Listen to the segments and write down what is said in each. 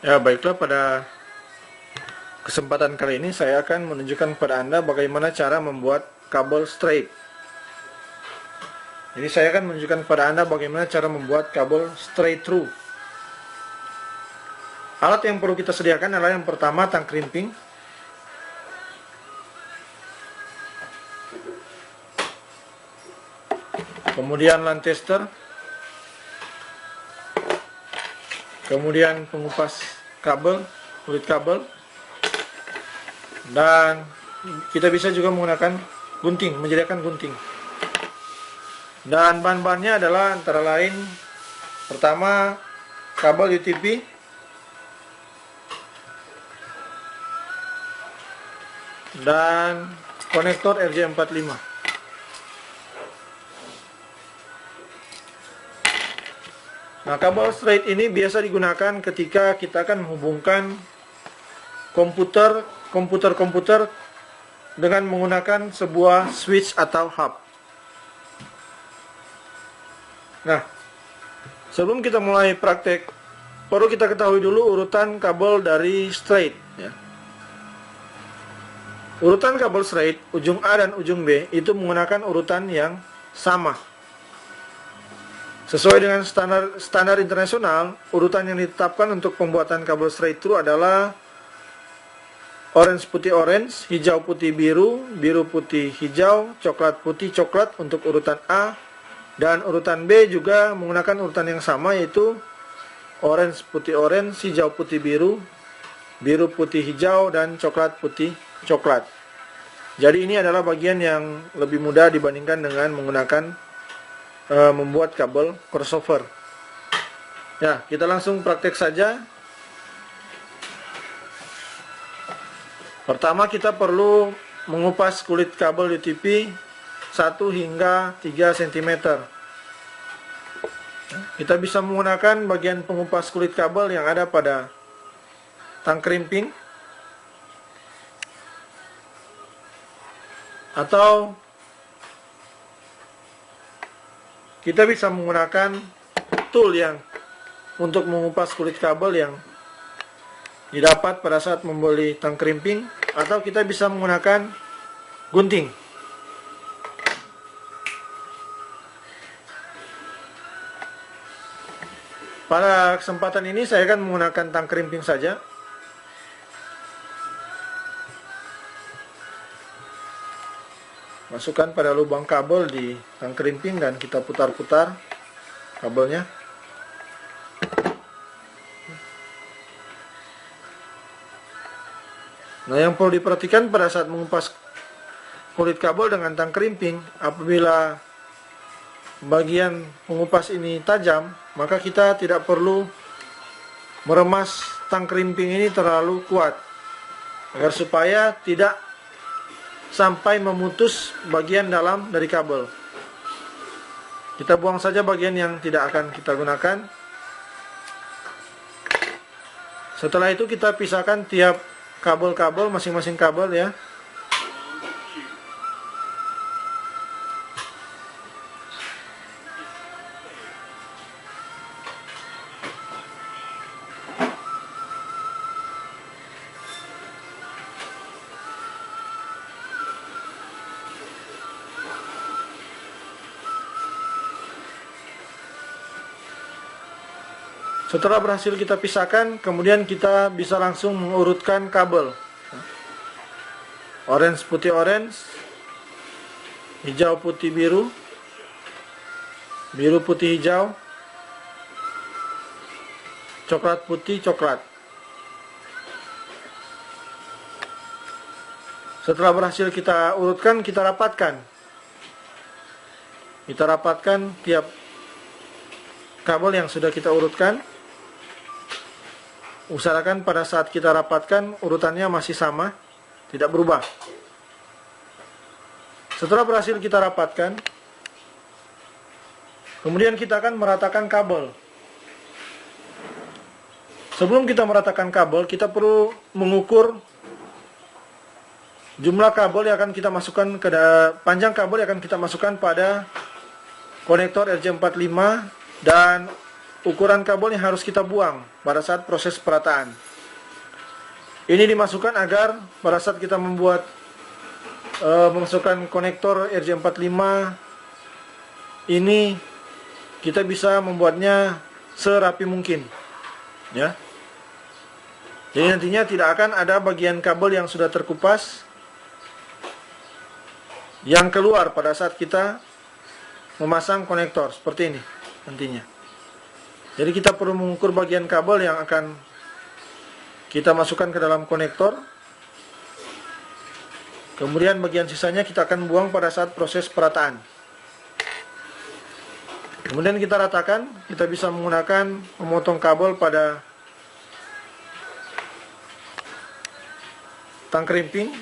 Ya, baiklah, pada kesempatan kali ini saya akan menunjukkan kepada Anda bagaimana cara membuat kabel straight. Jadi saya akan menunjukkan kepada Anda bagaimana cara membuat kabel straight through. Alat yang perlu kita sediakan adalah yang pertama tang krimping, kemudian line tester, kemudian pengupas kabel, kulit kabel, dan kita bisa juga menggunakan gunting, menyediakan gunting. Dan bahan-bahannya adalah antara lain pertama kabel UTP, dan konektor RJ45. Nah, kabel straight ini biasa digunakan ketika kita akan menghubungkan komputer dengan menggunakan sebuah switch atau hub. Nah, sebelum kita mulai praktek, perlu kita ketahui dulu urutan kabel dari straight, ya. Urutan kabel straight, ujung A dan ujung B itu menggunakan urutan yang sama. Sesuai dengan standar internasional, urutan yang ditetapkan untuk pembuatan kabel straight through adalah orange putih orange, hijau putih biru, biru putih hijau, coklat putih coklat untuk urutan A, dan urutan B juga menggunakan urutan yang sama, yaitu orange putih orange, hijau putih biru, biru putih hijau, dan coklat putih coklat. Jadi ini adalah bagian yang lebih mudah dibandingkan dengan menggunakan membuat kabel crossover. Ya, kita langsung praktek saja. Pertama kita perlu mengupas kulit kabel UTP 1 hingga 3 cm. Kita bisa menggunakan bagian pengupas kulit kabel yang ada pada tang krimping, atau kita bisa menggunakan tool yang untuk mengupas kulit kabel yang didapat pada saat membeli tang krimping, atau kita bisa menggunakan gunting. Pada kesempatan ini saya akan menggunakan tang krimping saja. Masukkan pada lubang kabel di tang krimping dan kita putar-putar kabelnya. Nah, yang perlu diperhatikan pada saat mengupas kulit kabel dengan tang krimping, apabila bagian pengupas ini tajam, maka kita tidak perlu meremas tang krimping ini terlalu kuat, agar supaya tidak sampai memutus bagian dalam dari kabel. Kita buang saja bagian yang tidak akan kita gunakan. Setelah itu kita pisahkan tiap kabel-kabel, masing-masing kabel, ya. Setelah berhasil kita pisahkan, kemudian kita bisa langsung mengurutkan kabel. Orange putih orange, hijau putih biru, biru putih hijau, coklat putih coklat. Setelah berhasil kita urutkan, kita rapatkan. Kita rapatkan tiap kabel yang sudah kita urutkan. Usahakan pada saat kita rapatkan urutannya masih sama, tidak berubah. Setelah berhasil kita rapatkan, kemudian kita akan meratakan kabel. Sebelum kita meratakan kabel, kita perlu mengukur jumlah kabel yang akan kita masukkan ke panjang kabel yang akan kita masukkan pada konektor RJ45 dan ukuran kabel yang harus kita buang pada saat proses perataan. Ini dimasukkan agar pada saat kita memasukkan konektor RJ45 ini kita bisa membuatnya serapi mungkin, ya. Jadi nantinya tidak akan ada bagian kabel yang sudah terkupas yang keluar pada saat kita memasang konektor seperti ini nantinya. Jadi kita perlu mengukur bagian kabel yang akan kita masukkan ke dalam konektor. Kemudian bagian sisanya kita akan buang pada saat proses perataan. Kemudian kita ratakan, kita bisa menggunakan memotong kabel pada tang kerimping,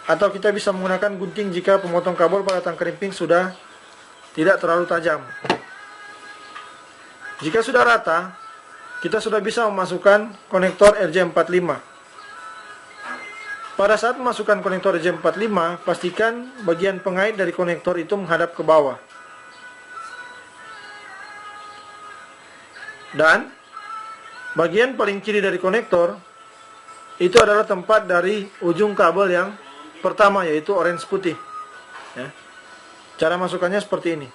atau kita bisa menggunakan gunting jika pemotong kabel pada tang kerimping sudah tidak terlalu tajam. Jika sudah rata, kita sudah bisa memasukkan konektor RJ45. Pada saat memasukkan konektor RJ45, pastikan bagian pengait dari konektor itu menghadap ke bawah. Dan bagian paling kiri dari konektor itu adalah tempat dari ujung kabel yang pertama, yaitu orange putih, ya. Cara masukkannya seperti ini.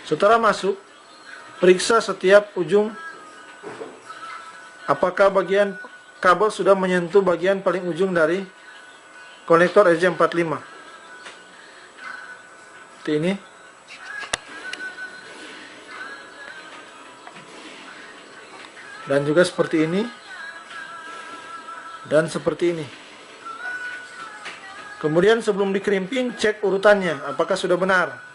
Setelah masuk, periksa setiap ujung apakah bagian kabel sudah menyentuh bagian paling ujung dari konektor RJ45. Seperti ini. Dan juga seperti ini. Dan seperti ini. Kemudian sebelum dikerimping, cek urutannya apakah sudah benar.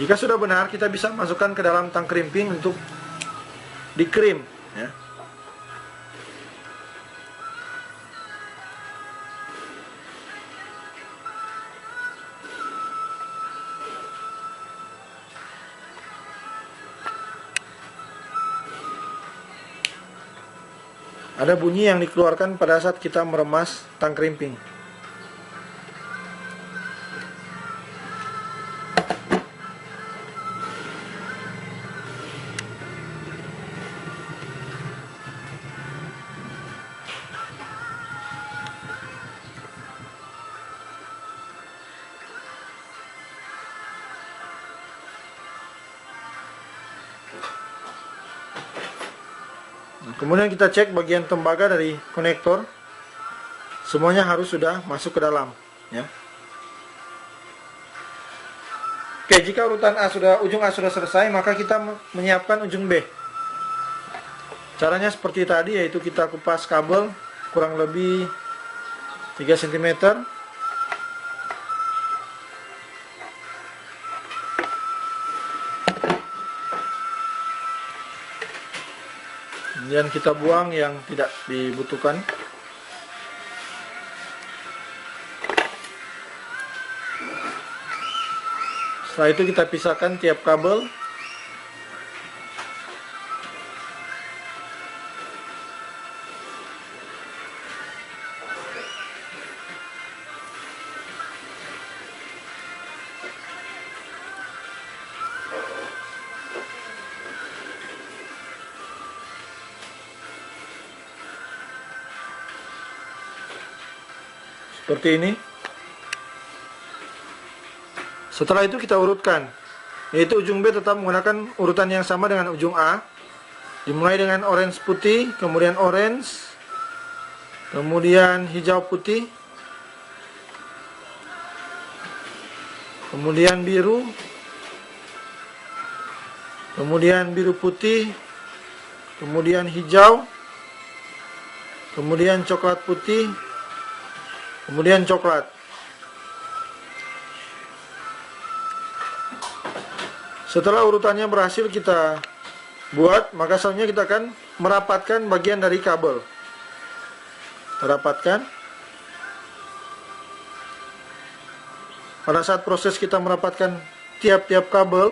Jika sudah benar, kita bisa masukkan ke dalam tang kerimping untuk dikrim, ya. Ada bunyi yang dikeluarkan pada saat kita meremas tang kerimping. Kemudian kita cek bagian tembaga dari konektor. Semuanya harus sudah masuk ke dalam, ya. Oke, jika urutan ujung A sudah selesai, maka kita menyiapkan ujung B. Caranya seperti tadi, yaitu kita kupas kabel kurang lebih 3 cm. Kemudian kita buang yang tidak dibutuhkan. Setelah itu kita pisahkan tiap kabel. Seperti ini. Setelah itu kita urutkan, yaitu ujung B tetap menggunakan urutan yang sama dengan ujung A. Dimulai dengan orange putih, kemudian orange, kemudian hijau putih, kemudian biru, kemudian biru putih, kemudian hijau, kemudian coklat putih, kemudian coklat. Setelah urutannya berhasil kita buat, maka selanjutnya kita akan merapatkan bagian dari kabel. Rapatkan. pada saat proses kita merapatkan tiap-tiap kabel,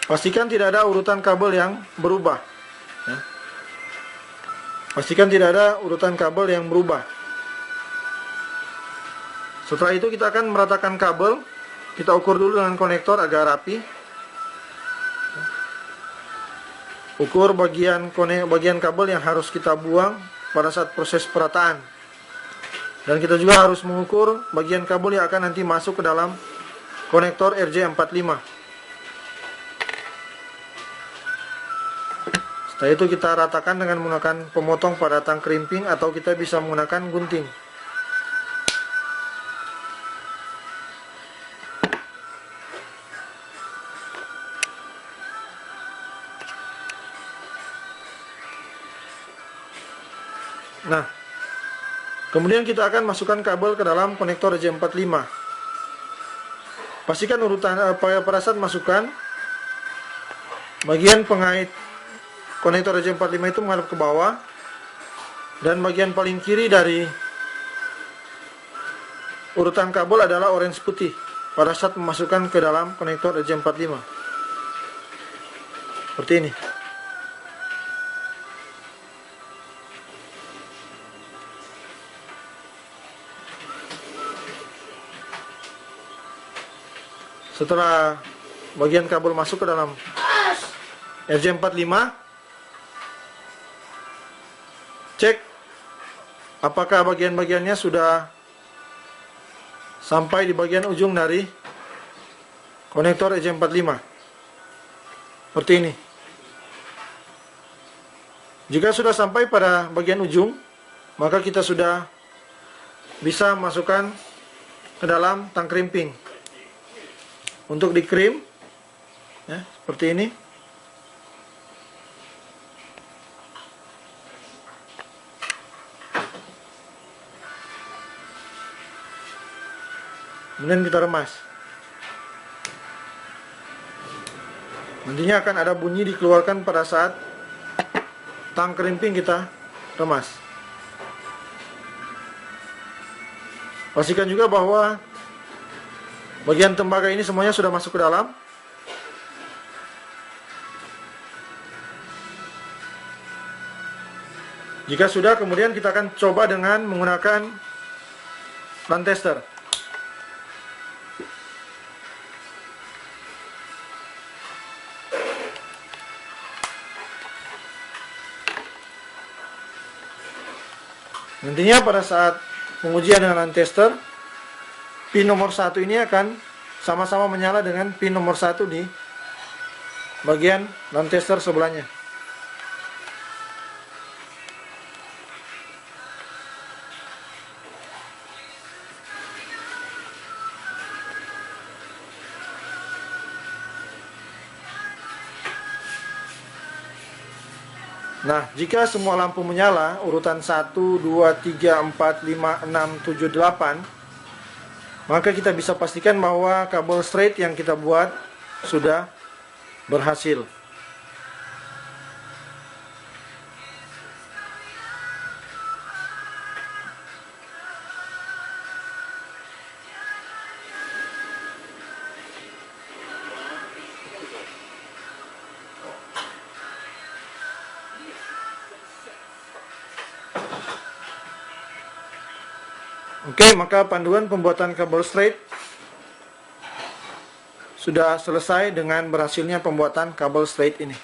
pastikan tidak ada urutan kabel yang berubah. Ya. Pastikan tidak ada urutan kabel yang berubah. Setelah itu kita akan meratakan kabel. Kita ukur dulu dengan konektor agar rapi. Ukur bagian kabel yang harus kita buang pada saat proses perataan. Dan kita juga harus mengukur bagian kabel yang akan nanti masuk ke dalam konektor RJ45. Setelah itu kita ratakan dengan menggunakan pemotong pada tang krimping atau kita bisa menggunakan gunting. Nah, kemudian kita akan masukkan kabel ke dalam konektor RJ45. Pastikan urutan pada saat masukkan, bagian pengait konektor RJ45 itu menghadap ke bawah, dan bagian paling kiri dari urutan kabel adalah orange putih pada saat memasukkan ke dalam konektor RJ45. Seperti ini. Setelah bagian kabel masuk ke dalam RJ45, cek apakah bagian-bagiannya sudah sampai di bagian ujung dari konektor RJ45. Seperti ini. Jika sudah sampai pada bagian ujung, maka kita sudah bisa masukkan ke dalam tang krimping. Untuk dikrim, ya, seperti ini. Kemudian kita remas. Nantinya akan ada bunyi dikeluarkan pada saat tang krimping kita remas. Pastikan juga bahwa bagian tembaga ini semuanya sudah masuk ke dalam. Jika sudah, kemudian kita akan coba dengan menggunakan run tester. Nantinya pada saat pengujian dengan run tester, pin nomor 1 ini akan sama-sama menyala dengan pin nomor 1 di bagian run tester sebelahnya. Nah, jika semua lampu menyala, urutan 1, 2, 3, 4, 5, 6, 7, 8, maka kita bisa pastikan bahwa kabel straight yang kita buat sudah berhasil. Oke, maka panduan pembuatan kabel straight sudah selesai dengan berhasilnya pembuatan kabel straight ini.